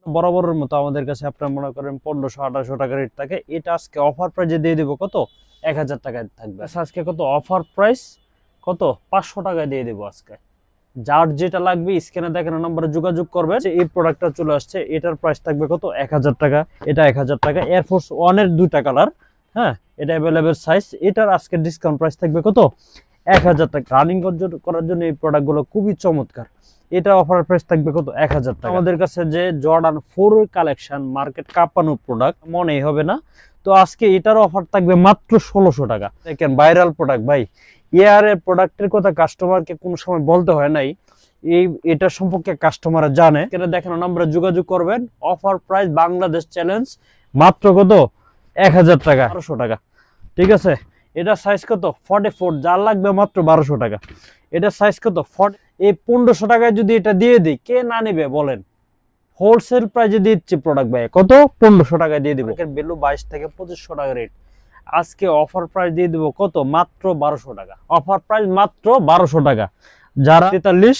বরাবরের মতো আমাদের কাছে আপনারা মনে করেন 1500-1800 টাকা রেট থাকে। এটা আজকে অফার প্রাইজে দিয়ে দিব কত? 1000 টাকায় থাকবে। আজকে কত অফার প্রাইস? কত? 500 টাকায় দিয়ে দিব আজকে। যার যেটা লাগবে স্ক্রিনে দেখানো নম্বরে যোগাযোগ করবেন। এই প্রোডাক্টটা চলে আসছে, এটার প্রাইস থাকবে কত? 1000 টাকা। এটা 1000 টাকা। এয়ারফোর্স 1 এর দুইটা কালার, হ্যাঁ, এটা अवेलेबल সাইজ। এটার আজকে ডিসকাউন্ট প্রাইস থাকবে কত? 1000 টাকা। রানিং করার জন্য এই প্রোডাক্টগুলো খুবই চমৎকার। এটা অফার প্রাইস থাকবে কত? 1000 টাকা। আমাদের কাছে যে জর্ডান 4 এর কালেকশন, মার্কেট কাঁপানো প্রোডাক্ট মনেই হবে না। তো আজকে এটার অফার থাকবে মাত্র 1600 টাকা। দেখেন ভাইরাল প্রোডাক্ট ভাই। এর প্রোডাক্টের কথা কাস্টমারকে কোনো সময় বলতে হয় নাই। এটা সম্পর্কে কাস্টমাররা জানে। এটা দেখানো নম্বরে যোগাযোগ করবেন। অফার প্রাইস বাংলাদেশ চ্যালেঞ্জ, মাত্র কত? 1000 টাকা, 1200 টাকা। ঠিক আছে, এটা সাইজ কত? 44। যার লাগবে মাত্র 1200 টাকা। এটা সাইজ কত? 40। এই 1500 টাকায় যদি এটা দিয়ে দিই, কে না নেবে বলেন? হোলসেল প্রাইজে দিচ্ছি প্রোডাক্ট ভাই। কত? 1500 টাকায় দিয়ে দিব। এর ভ্যালু 22 থেকে 2500 টাকা রেট। আজকে অফার প্রাইস দিয়ে দিব কত? মাত্র 1200 টাকা। অফার প্রাইস মাত্র 1200 টাকা। যারা 43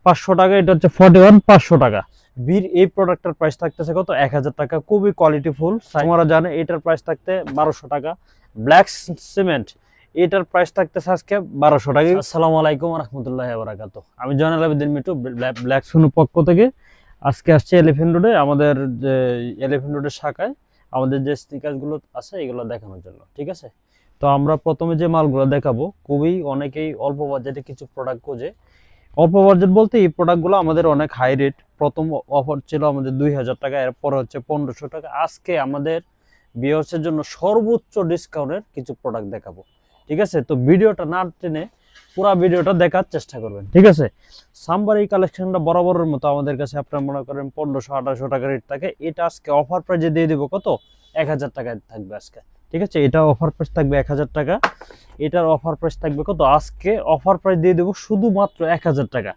500 টাকা, এটা হচ্ছে 41 500 টাকা। বীর এই প্রোডাক্টের প্রাইস থাকতেছে কত? 1000 টাকা। খুবই কোয়ালিটিফুল। তোমরা জানো এটার প্রাইস থাকতে 1200 টাকা। ব্ল্যাক সিমেন্ট, এটার প্রাইস থাকতেছে আজকে 1200 টাকা। আসসালামু আলাইকুম ওয়া রাহমাতুল্লাহি ওয়া বারাকাতুহু। আমি জয়নাল আবেদিন মিটু, ব্ল্যাক সোনু পক্ষ থেকে আজকে আসছে এলিফ্যান্ট রোডে, আমাদের যে এলিফ্যান্ট রোডের শাখায় আমাদের যে স্টিকারগুলো আছে এগুলো দেখানোর জন্য। ঠিক আছে, তো আমরা প্রথমে যে মালগুলো দেখাবো, খুবই অনেকেই অল্প বাজেটে কিছু প্রোডাক্ট খোঁজে। অল্প বাজেট বলতে এই প্রোডাক্টগুলো আমাদের অনেক হাই রেট। প্রথম অফার ছিল আমাদের 2000 টাকা, এরপর হচ্ছে 1500 টাকা। আজকে আমাদের ভিউয়ার্সের জন্য সর্বোচ্চ ডিসকাউন্টের কিছু প্রোডাক্ট দেখাবো। ঠিক আছে, তো ভিডিওটা না টেনে পুরো ভিডিওটা দেখার চেষ্টা করবেন। ঠিক আছে, সাম্বার এই কালেকশনটা বরাবরের মতো আমাদের কাছে আপনারা মনে করেন 1500-1800 টাকা রেট থাকে। এটা আজকে অফার প্রাইজে দিয়ে দিব কত? 1000 টাকায় থাকবে আজকে। ঠিক আছে, এটা অফার প্রাইস থাকবে 1000 টাকা। এটার অফার প্রাইস থাকবে কত? আজকে অফার প্রাইস দিয়ে দেবো শুধুমাত্র 1000 টাকা।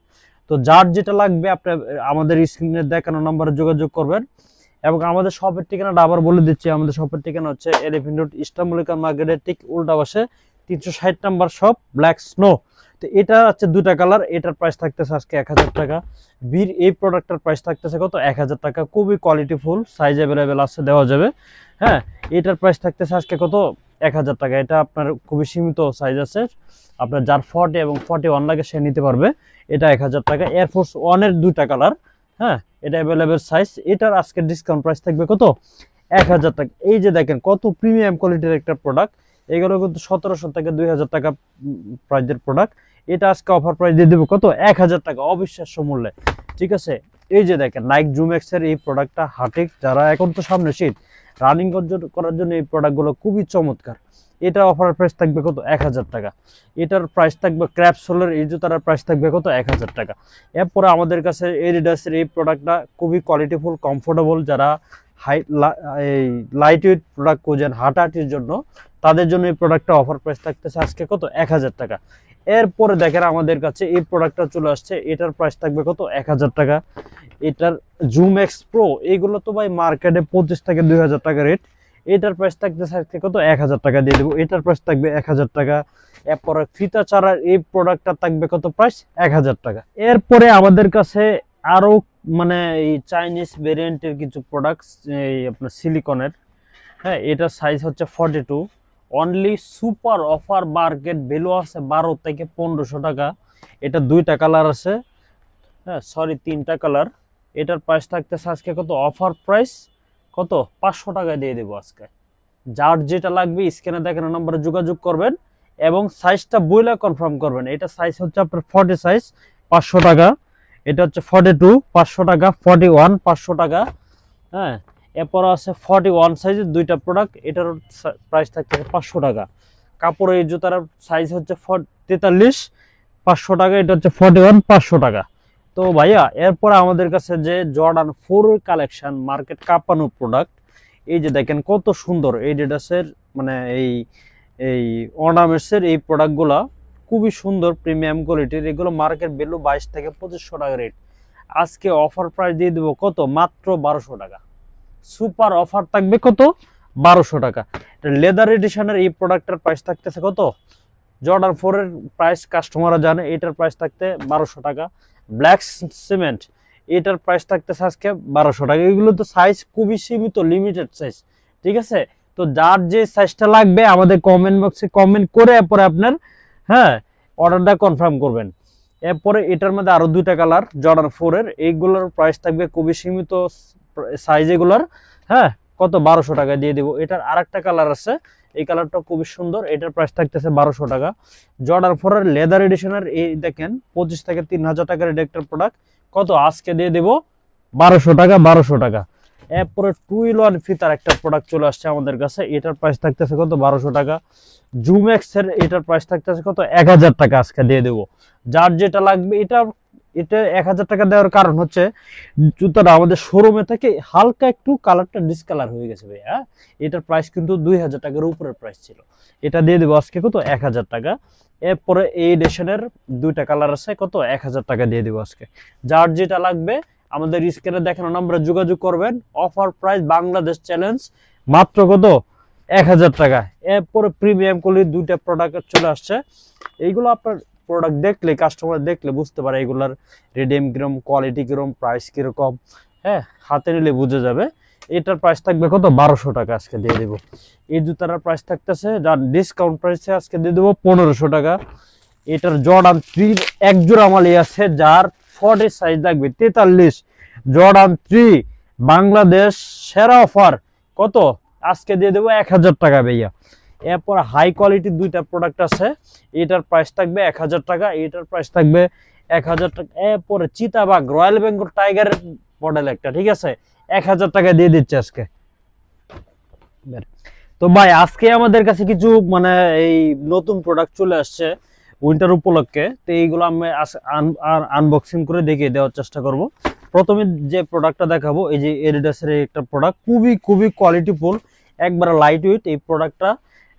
তো যার যেটা লাগবে আপনি আমাদের স্ক্রিনে দেখানো নম্বরে যোগাযোগ করবেন। এবং আমাদের শপের ঠিকানাটা আবার বলে দিচ্ছি। আমাদের শপের ঠিকানা হচ্ছে এলিফ্যান্ট রোড, ইস্টামলিকা মার্কেটের ঠিক উল্টা পাশে 360 নাম্বার শপ, ব্ল্যাক স্নো। তো এটা হচ্ছে দুটা কালার। এটার প্রাইস থাকতেছে আজকে 1000 টাকা। বীর এই প্রোডাক্টের প্রাইস থাকতেছে কত? 1000 টাকা। খুবই কোয়ালিটিফুল, সাইজ অ্যাভেলেবেল আছে, দেওয়া যাবে। হ্যাঁ, এটার প্রাইস থাকতেছে আজকে কত? 1000 টাকা। এটা আপনার খুবই সীমিত সাইজ আছে। আপনার যার 40 এবং 41 লাগে সে নিতে পারবে। এটা 1000 টাকা। এয়ারফোর্স 1 এর দুইটা কালার, হ্যাঁ, এটা अवेलेबल সাইজ। এটার আজকে ডিসকাউন্ট প্রাইস থাকবে কত? 1000 টাকা। এই যে দেখেন কত প্রিমিয়াম কোয়ালিটির একটা প্রোডাক্ট। এগুলো কিন্তু 1700 থেকে 2000 টাকা প্রাইসের প্রোডাক্ট। এটা আজকে অফার প্রাইস দিয়ে দেবো কত? 1000 টাকা, অবিশ্বাস্য মূল্যে। ঠিক আছে, এই যে দেখেন নাইক জুমেক্স এর এই প্রোডাক্টটা হাটিক, যারা এখন তো সামনে শীত, রানিং করার জন্য এই প্রোডাক্টগুলো খুবই চমৎকার। এটা অফার প্রাইস থাকবে কত? 1000 টাকা। এটার প্রাইস থাকবে ক্র্যাপসোলের এই জুতার প্রাইস থাকবে কত? 1000 টাকা। এরপরে আমাদের কাছে এডিডাসের এই প্রোডাক্টটা খুবই কোয়ালিটিফুল, কমফোর্টেবল। যারা এই লাইট ওয়েট প্রোডাক্ট খোঁজেন হাঁটাহাঁটির জন্য, তাদের জন্য এই প্রোডাক্টটা অফার প্রাইস থাকতেছে আজকে কত? 1000 টাকা। এরপরে দেখেন আমাদের কাছে এই প্রোডাক্টটা চলে আসছে। এটার প্রাইস থাকবে কত? 1000 টাকা। এটার জুম এক্স প্রো, এইগুলো তো ভাই মার্কেটে 25 থেকে 2000 টাকা রেট। এটার প্রাইস থাকতেছে আজকে কত? 1000 টাকা দিয়ে দেবো। এটার প্রাইস থাকবে 1000 টাকা। এরপরে ফিতা চারার এই প্রোডাক্টটা থাকবে কত প্রাইস? 1000 টাকা। এরপরে আমাদের কাছে আরো মানে এই চাইনিজ ভেরিয়েন্টের কিছু প্রোডাক্ট, এই আপনার সিলিকনের, হ্যাঁ, এটার সাইজ হচ্ছে 42। Only super offer, market value আছে 12 থেকে 1500 টাকা। এটা দুইটা কালার আছে, হ্যাঁ, সরি তিনটা কালার। এটার প্রাইস থাকতেছে আজকে কত? অফার প্রাইস কত? 500 টাকায় দিয়ে দেবো আজকে। যার যেটা লাগবে স্ক্রিনে দেখানো নম্বরে যোগাযোগ করবেন এবং সাইজটা বইলা কনফার্ম করবেন। এটা সাইজ হচ্ছে আপনার 40 সাইজ, 500 টাকা। এটা হচ্ছে 42 500 টাকা, 41 500 টাকা। হ্যাঁ, এরপর আছে 41 সাইজের দুইটা প্রোডাক্ট। এটার প্রাইস থাকছে 500 টাকা। কাপড়ের এই জুতার সাইজ হচ্ছে 43 500 টাকা। এটা হচ্ছে 41 500 টাকা। তো ভাইয়া, এরপর আমাদের কাছে যে জর্ডান 4 কালেকশন, মার্কেট কাঁপানো প্রোডাক্ট। এই যে দেখেন কত সুন্দর এডিডাসের মানে এই এই অর্নামেন্টসের এই প্রোডাক্টগুলা খুবই সুন্দর, প্রিমিয়াম কোয়ালিটির। এগুলো মার্কেট ভ্যালু 22 থেকে 2500 টাকা রেট। আজকে অফার প্রাইস দিয়ে দেবো কত? মাত্র 1200 টাকা। সুপার অফার থাকবে কত? 1200 টাকা। লেদার এডিশনের এই প্রোডাক্টের প্রাইস থাকতেছে কত? জর্ডান 4 এর প্রাইস কাস্টমাররা জানে। এটার প্রাইস থাকতে 1200 টাকা। ব্ল্যাক সিমেন্ট, এটার প্রাইস থাকতেছে আজকে 1200 টাকা। এগুলো তো সাইজ খুবই সীমিত, লিমিটেড সাইজ, ঠিক আছে। তো যার যে সাইজটা লাগবে আমাদের কমেন্ট বক্সে কমেন্ট করে এরপরে আপনার হ্যাঁ অর্ডারটা কনফার্ম করবেন। এরপরে এটার মধ্যে আরো দুইটা কালার জর্ডান 4 এর, এইগুলোর প্রাইস থাকবে খুবই সীমিত সাইজ এগুলোর, হ্যাঁ কত 1200 টাকা দিয়ে দিব। এটার আরেকটা কালার আছে, এই কালারটা খুবই সুন্দর, এটার প্রাইস থাকতেছে 1200 টাকা। জর্ডান 4 এর লেদার এডিশনের এই দেখেন 25 থেকে 3000 টাকার এটা একটা প্রোডাক্ট, কত আজকে দিয়ে দেব 1200 টাকা, 1200 টাকা। এরপরে 2-in-1 ফিতার একটা প্রোডাক্ট চলে আসছে আমাদের কাছে, এটার প্রাইস থাকতেছে কত 1200 টাকা। জুমেক্স এর এটার প্রাইস থাকতেছে কত 1000 টাকা, আজকে দিয়ে দেব। যার যেটা লাগবে এটা 1000 টাকা দেওয়ার কারণ হচ্ছে জুতাটা আমাদের শোরুমে থেকে হালকা একটু কালারটা ডিসকালার হয়ে গেছে ভাই, হ্যাঁ এটার প্রাইস কিন্তু 2000 টাকার উপরের প্রাইস ছিল, এটা দিয়ে দেবো আজকে কত 1000 টাকা। এরপরে এই এডিশনের দুইটা কালার আছে, কত 1000 টাকা দিয়ে দেবো আজকে। যার যেটা লাগবে আমাদের স্ক্রিনে দেখানো নম্বরে যোগাযোগ করবেন। অফার প্রাইস বাংলাদেশ চ্যালেঞ্জ, মাত্র কত 1000 টাকা। এরপরে প্রিমিয়াম কোয়ালিটির দুইটা প্রোডাক্ট চলে আসছে, এইগুলো আপনার প্রোডাক্ট দেখলে কাস্টমার দেখলে বুঝতে পারে এগুলার রিডিম কিরকম, কোয়ালিটি কিরকম, প্রাইস কিরকম, হ্যাঁ হাতে নিলে বুঝে যাবে। এটার প্রাইস থাকবে কত 1200 টাকা, আজকে দিয়ে দেবো। এই জুতার প্রাইস থাকতেছে যার ডিসকাউন্ট প্রাইসে আজকে দিয়ে দেবো 1500 টাকা। এটার জর্ডান 3 এক জোড়া মালই আছে, যার 40 সাইজ লাগবে 43, জর্ডান 3 বাংলাদেশ সেরা অফার, কত আজকে দিয়ে দেবো 1000 টাকা ভাইয়া। এরপর হাই কোয়ালিটির দুইটা প্রোডাক্ট আছে, এটার প্রাইস থাকবে 1000 টাকা, এটার প্রাইস থাকবে 1000 টাকা। এরপরে চিতাবাঘ রয়্যাল বেঙ্গল টাইগারের মডেল একটা, ঠিক আছে 1000 টাকা দিয়ে দিচ্ছে আজকে। তো ভাই আজকে আমাদের কাছে কিছু মানে এই নতুন প্রোডাক্ট চলে আসছে উইন্টার উপলক্ষে, তো এইগুলো আমি আনবক্সিং করে দেখিয়ে দেওয়ার চেষ্টা করব। প্রথমে যে প্রোডাক্টটা দেখাবো এই যে এডিডাসের একটা প্রোডাক্ট, খুবই খুবই কোয়ালিটিফুল, একবার লাইট ওয়েট এই প্রোডাক্টটা,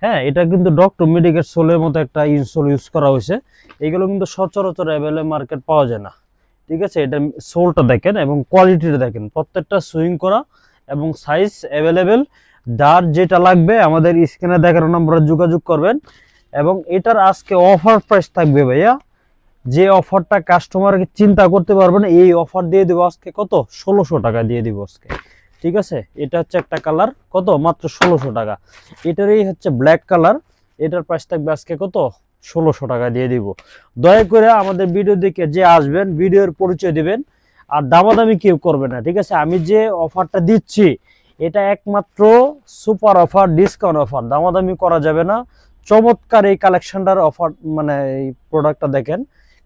হ্যাঁ এটা কিন্তু ডক্টর মেডিকেট সোলের মতো একটা ইনসোল ইউজ করা হয়েছে। এইগুলো কিন্তু সচরাচর অ্যাভেলেবল মার্কেট পাওয়া যায় না, ঠিক আছে। এটা সোলটা দেখেন এবং কোয়ালিটিটা দেখেন, প্রত্যেকটা সুইং করা এবং সাইজ অ্যাভেলেবেল। যার যেটা লাগবে আমাদের স্ক্রিনে দেখানো নম্বরে যোগাযোগ করবেন। এবং এটার আজকে অফার প্রাইস থাকবে ভাইয়া, যে অফারটা কাস্টমারকে চিন্তা করতে পারবে না, এই অফার দিয়ে দেবো আজকে কত 1600 টাকা দিয়ে দিব আজকে, ঠিক আছে। এটা হচ্ছে একটা কালার, কত মাত্র 1600 টাকা। এটারই হচ্ছে ব্ল্যাক কালার, এটার প্রাইস থাকবে আজকে কত 1600 টাকা দিয়ে দিব। দয়া করে আমাদের ভিডিও দেখে যে আসবেন ভিডিওর পরিচয় দিবেন, আর দামাদামি কেউ করবে না, ঠিক আছে। আমি যে অফারটা দিচ্ছি এটা একমাত্র সুপার অফার, ডিসকাউন্ট অফার, দামাদামি করা যাবে না। চমৎকার এই কালেকশনটার অফার, মানে এই প্রোডাক্টটা দেখেন,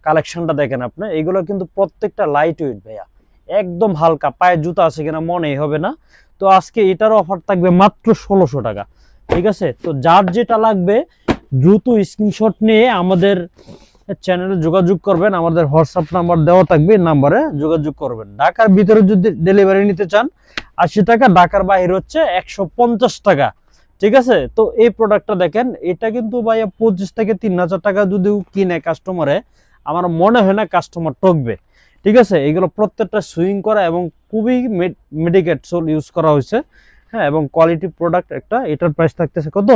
কালেকশনটা দেখেন আপনি, এগুলো কিন্তু প্রত্যেকটা লাইট ওয়েট ভাইয়া, একদম হালকা, পায়ে জুতা আছে কিনা মনেই হবে না। তো আজকে এটার অফার থাকবে মাত্র 1600 টাকা, ঠিক আছে। তো যার যেটা লাগবে দ্রুত স্ক্রিনশট নিয়ে আমাদের চ্যানেলে যোগাযোগ করবেন, আমাদের হোয়াটসঅ্যাপ নাম্বার দেওয়া থাকবে, নাম্বারে যোগাযোগ করবেন। ঢাকার ভিতরে যদি ডেলিভারি নিতে চান 80 টাকা, ঢাকার বাইরে হচ্ছে 150 টাকা, ঠিক আছে। তো এই প্রোডাক্টটা দেখেন, এটা কিন্তু ভাইয়া 25 থেকে 3000 টাকা যদি কিনে কাস্টমারে, আমার মনে হয় না কাস্টমার ঠকবে, ঠিক আছে। এগুলো প্রত্যেকটা সুইং করা এবং খুবই মেডিকেট সোল ইউজ করা হয়েছে, হ্যাঁ এবং কোয়ালিটি প্রোডাক্ট একটা। এটার প্রাইস থাকতেছে কত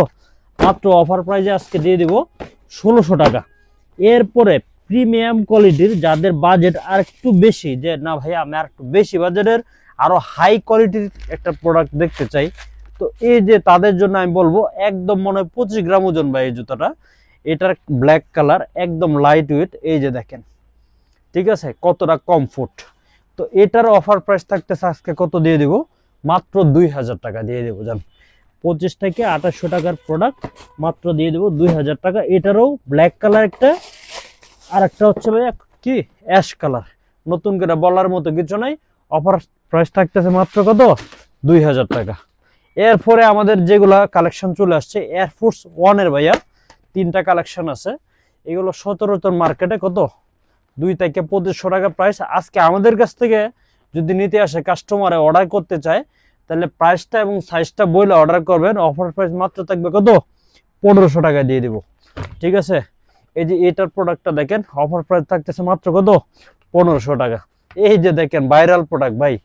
মাত্র অফার প্রাইসে আজকে দিয়ে দিব 1600 টাকা। এরপরে প্রিমিয়াম কোয়ালিটির যাদের বাজেট আর একটু বেশি, যে না ভাই আমি আর একটু বেশি বাজেটের আরো হাই কোয়ালিটির একটা প্রোডাক্ট দেখতে চাই, তো এই যে তাদের জন্য আমি বলবো একদম মনে হয় 25 গ্রাম ওজন ভাই এই জুতাটা। এটার ব্ল্যাক কালার, একদম লাইট ওয়েট, এই যে দেখেন, ঠিক আছে কতটা কমফোর্ট। তো এটার অফার প্রাইস থাকতেছে আজকে কত দিয়ে দিব মাত্র 2000 টাকা দিয়ে দেবো। জান 25 থেকে 2800 টাকার প্রোডাক্ট মাত্র দিয়ে দেবো 2000 টাকা। এটারও ব্ল্যাক কালার একটা, আর একটা হচ্ছে ভাইয়া কি অ্যাশ কালার, নতুন করে বলার মতো কিছু নাই। অফার প্রাইস থাকতেছে মাত্র কত 2000 টাকা। এরপরে আমাদের যেগুলা কালেকশন চলে আসছে এয়ারফোর্স 1 এর ভাইয়া 3টা কালেকশন আছে, এগুলো সচরাচর মার্কেটে কত 2 থেকে 2500 টাকা প্রাইস। আজকে আমাদের কাছ থেকে যদি নিতে আসে কাস্টমারে অর্ডার করতে চায়, তাহলে প্রাইসটা এবং সাইজটা বইলে অর্ডার করবেন। অফার প্রাইস মাত্র থাকবে কত 1500 টাকা দিয়ে দিব, ঠিক আছে। এই যে এটার প্রোডাক্টটা দেখেন, অফার প্রাইস থাকতেছে মাত্র কত 1500 টাকা। এই যে দেখেন ভাইরাল প্রোডাক্ট ভাই,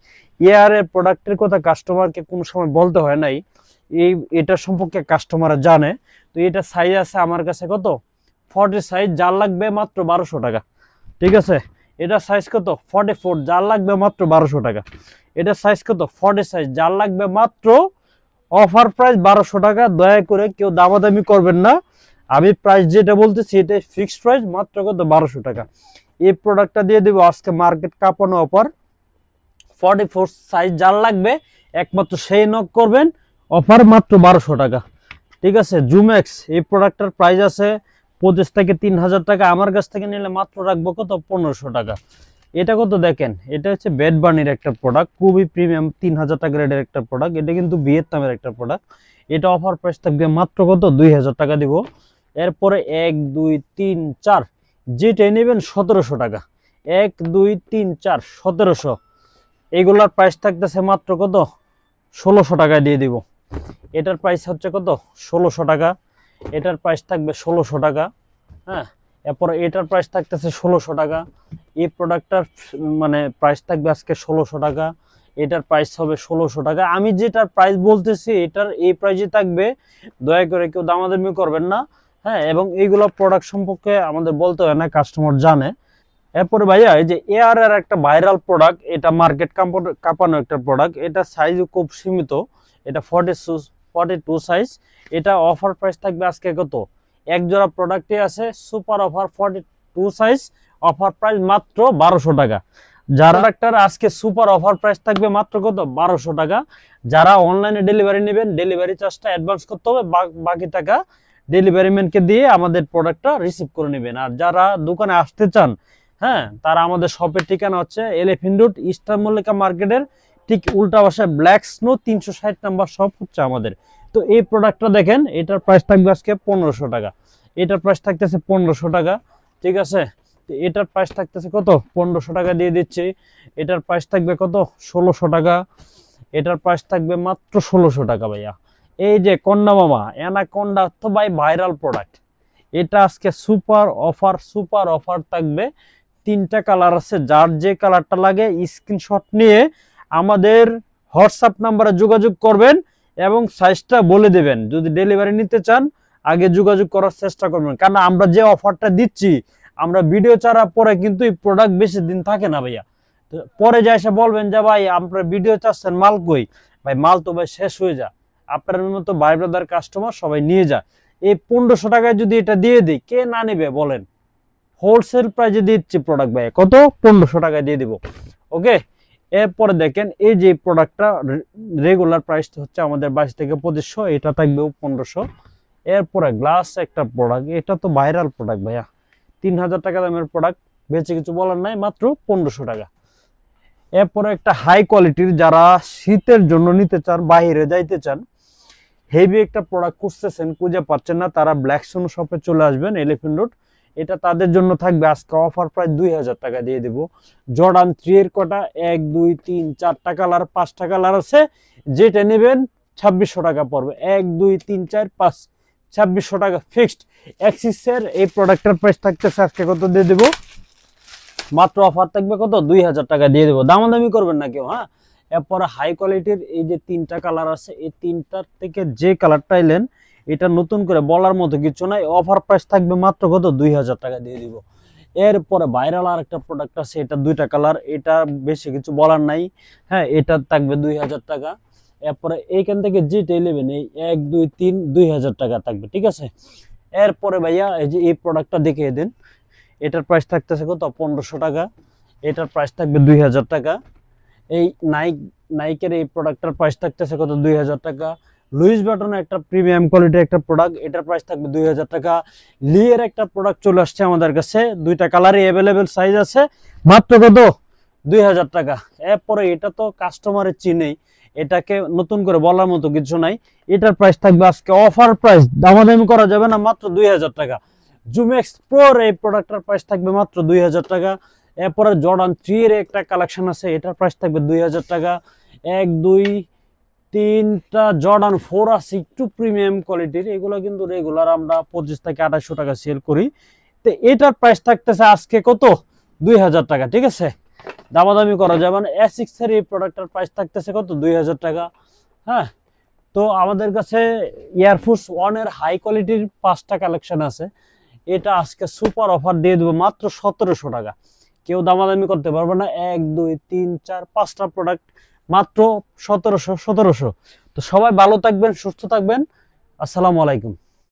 এর প্রোডাক্টের কথা কাস্টমারকে কোনো সময় বলতে হয় নাই, এটা সম্পর্কে কাস্টমাররা জানে। তো এটা সাইজ আছে আমার কাছে কত 40 সাইজ, যার লাগবে মাত্র 1200 টাকা, ঠিক আছে। এটা সাইজ কত 44, যার লাগবে মাত্র 1200 টাকা। এটা সাইজ কত 40 সাইজ, যার লাগবে মাত্র অফার প্রাইস 1200 টাকা। দয়া করে কেউ দামাদামি করবেন না, আমি প্রাইস যেটা বলতেছি এটাই ফিক্সড প্রাইস, মাত্র কত 1200 টাকা। এই প্রোডাক্টটা দিয়ে দেবো আজকে মার্কেট কাঁপানো অফার। 44 সাইজ যার লাগবে একমাত্র সেই নক করবেন, অফার মাত্র 1200 টাকা। ঠিক আছে, জুমেক্স এই প্রোডাক্টটার প্রাইস আছে 25 থেকে 3000 টাকা, আমার কাছ থেকে নিলে মাত্র রাখবো কত 1500 টাকা। এটা কত দেখেন, এটা হচ্ছে বেড বার্নির একটা প্রোডাক্ট, খুবই প্রিমিয়াম 3000 টাকা রেটের একটা প্রোডাক্ট। এটা কিন্তু ভিয়েতনামের একটা প্রোডাক্ট। এটা অফার প্রাইস থাকবে মাত্র কত 2000 টাকা দিব। এরপরে 1 2 3 4 যেটা নেবেন 1700 টাকা। 1 2 3 4 1700, এইগুলার প্রাইস থাকতেছে মাত্র কত 1600 টাকায় দিয়ে দিব। এটার প্রাইস হচ্ছে কত 1600 টাকা। এটার প্রাইস থাকবে 1600 টাকা। হ্যাঁ, এরপরে এটার প্রাইস থাকতেছে 1600 টাকা। এই প্রোডাক্টটার মানে প্রাইস থাকবে আজকে 1600 টাকা। এটার প্রাইস হবে 1600 টাকা। আমি যেটার প্রাইস বলতেছি এটার এই প্রাইসই থাকবে, দয়া করে কেউ দামাদামি করবেন না। হ্যাঁ, এবং এইগুলো প্রোডাক্ট সম্পর্কে আমাদের বলতে হয় না, কাস্টমার জানে। এরপরে ভাইয়া এই যে এআর এর একটা ভাইরাল প্রোডাক্ট, এটা মার্কেট কাঁপানো একটা প্রোডাক্ট। এটা সাইজও খুব সীমিত, এটা 42 সাইজ। এটা অফার প্রাইস থাকবে আজকে কত, এক জোড়া প্রোডাক্টে আছে super offer 42 size, offer price মাত্র 1200 টাকা। যারা প্রোডাক্টটার আজকে সুপার অফার প্রাইস থাকবে মাত্র কত 1200 টাকা। যারা অনলাইনে ডেলিভারি নেবেন ডেলিভারি চার্জটা অ্যাডভান্স করতে হবে, বাকি টাকা ডেলিভারি ম্যানকে দিয়ে আমাদের প্রোডাক্টটা রিসিভ করে নেবেন। আর যারা দোকানে আসতে চান, হ্যাঁ, তারা আমাদের শপের ঠিকানা হচ্ছে এলিফ্যান্ট রোড ইস্টার মল্লিকা মার্কেটের ঠিক উল্টা পাশে ব্ল্যাক স্নো 360 নাম্বার শপ হচ্ছে আমাদের। তো এই প্রোডাক্টটা দেখেন, এটার প্রাইস থাকবে আজকে 1500 টাকা। এটার প্রাইস থাকতেছে 1500 টাকা। ঠিক আছে, এটার প্রাইস থাকতেছে কত 1500 টাকা দিয়ে দিচ্ছি। এটার প্রাইস থাকবে কত 1600 টাকা। এটার প্রাইস থাকবে মাত্র 1600 টাকা ভাইয়া। এই যে কন্ডা মামা অ্যানাকোন্ডা তো ভাই ভাইরাল প্রোডাক্ট, এটা আজকে সুপার অফার থাকবে। 3টা কালার আছে, যার যে কালারটা লাগে স্ক্রিনশট নিয়ে আমাদের হোয়াটসঅ্যাপ নাম্বারে যোগাযোগ করবেন এবং সাইজটা বলে দেবেন। যদি ডেলিভারি নিতে চান আগে যোগাযোগ করার চেষ্টা করবেন, কারণ আমরা যে অফারটা দিচ্ছি, আমরা ভিডিও ছাড়ার পরে কিন্তু এই প্রোডাক্ট বেশি দিন থাকে না ভাইয়া। তো পরে যা এসে বলবেন যে ভাই আপনারা ভিডিও চাচ্ছেন মাল কই, ভাই মাল তো ভাই শেষ হয়ে যায়। আপনার মতো ভাই ব্রাদার কাস্টমার সবাই নিয়ে যায়। এই 1500 টাকায় যদি এটা দিয়ে দিই, কে না নেবে বলেন? হোলসেল প্রাইসে দিচ্ছি প্রোডাক্ট ভাই, কত 1500 টাকায় দিয়ে দিব। ওকে, এরপরে দেখেন এই যে প্রোডাক্টটা রেগুলার প্রাইস হচ্ছে আমাদের 22 থেকে 2500, এটা থাকবে 1500। এরপরে গ্লাস একটা প্রোডাক্ট, এটা তো ভাইরাল প্রোডাক্ট ভাইয়া, 3000 টাকা দামের প্রোডাক্ট, বেঁচে কিছু বলার নাই, মাত্র 1500 টাকা। এরপরে একটা হাই কোয়ালিটির, যারা শীতের জন্য নিতে চান, বাইরে যাইতে চান, হেভি একটা প্রোডাক্ট খুঁজতেছেন, খুঁজে পাচ্ছেন না, তারা ব্ল্যাক সোনো শপে চলে আসবেন এলিফ্যান্ট রোড। এটা তাদের জন্য থাকবে আজকে অফার প্রায় 2000 টাকা দিয়ে দেব। জর্ডান 3 এর কটা 1 2 3 4টা কালার 5টা কালার আছে, যেটা নেবেন 2600 টাকা পড়বে। 1 2 3 4 5 2600 টাকা ফিক্সড। এক্সিসের এই প্রোডাক্টের প্রাইস থাকতেছে আজকে কত দিয়ে দেব, মাত্র অফার থাকবে কত 2000 টাকা দিয়ে দেবো, দামাদামি করবেন না কেউ। হ্যাঁ, এরপরে হাই কোয়ালিটির এই যে 3টা কালার আছে, এই 3টার থেকে যে কালারটা এলেন, এটা নতুন করে বলার মতো কিছু নাই, অফার প্রাইস থাকবে মাত্র কত 2000 টাকা দিয়ে দিব। এরপরে ভাইরাল আর একটা প্রোডাক্ট আছে, এটা 2টা কালার, এটা বেশি কিছু বলার নাই। হ্যাঁ, এটা থাকবে 2000 টাকা। এরপরে এইখান থেকে যেটা নেবেন এই 1 2 3 2000 টাকা থাকবে। ঠিক আছে, এরপরে ভাইয়া এই যে এই প্রোডাক্টটা দেখিয়ে দিন, এটার প্রাইস থাকতেছে কত 1500 টাকা। এটার প্রাইস থাকবে 2000 টাকা। এই নাইকের এই প্রোডাক্টটার প্রাইস থাকতেছে কত 2000 টাকা। লুইস বাটনের একটা প্রিমিয়াম কোয়ালিটির একটা প্রোডাক্ট, এটার প্রাইস থাকবে 2000 টাকা। লিয়ের একটা প্রোডাক্ট চলে আসছে আমাদের কাছে, 2টা কালারই অ্যাভেলেবেল সাইজ আছে, মাত্র কত 2000 টাকা। এরপরে এটা তো কাস্টমারের চিনেই, এটাকে নতুন করে বলার মতো কিছু নাই। এটার প্রাইস থাকবে আজকে অফার প্রাইস, দামাদামি করা যাবে না, মাত্র 2000 টাকা। জুমেক্স প্রোর এই প্রোডাক্টটার প্রাইস থাকবে মাত্র 2000 টাকা। এরপরে জর্ডান 3 এর একটা কালেকশন আছে, এটার প্রাইস থাকবে 2000 টাকা। 1 2 3টা জর্ডান 4 আছে, একটু প্রিমিয়াম কোয়ালিটির, এগুলো কিন্তু রেগুলার আমরা 25 থেকে 2800 টাকা সেল করি। তো এটার প্রাইস থাকতেছে আজকে কত 2000 টাকা। ঠিক আছে, দামাদামি করা যাবে না। S6 এর এই প্রোডাক্টটার প্রাইস থাকতেছে কত 2000 টাকা। হ্যাঁ, তো আমাদের কাছে এয়ারফোর্স 1 এর হাই কোয়ালিটির 5টা কালেকশন আছে, এটা আজকে সুপার অফার দিয়ে দেবো মাত্র 1700 টাকা। কেউ দামাদামি করতে পারবে না। 1 2 3 4 5টা প্রোডাক্ট মাত্র 1700। তো সবাই ভালো থাকবেন, সুস্থ থাকবেন। আসসালামু আলাইকুম।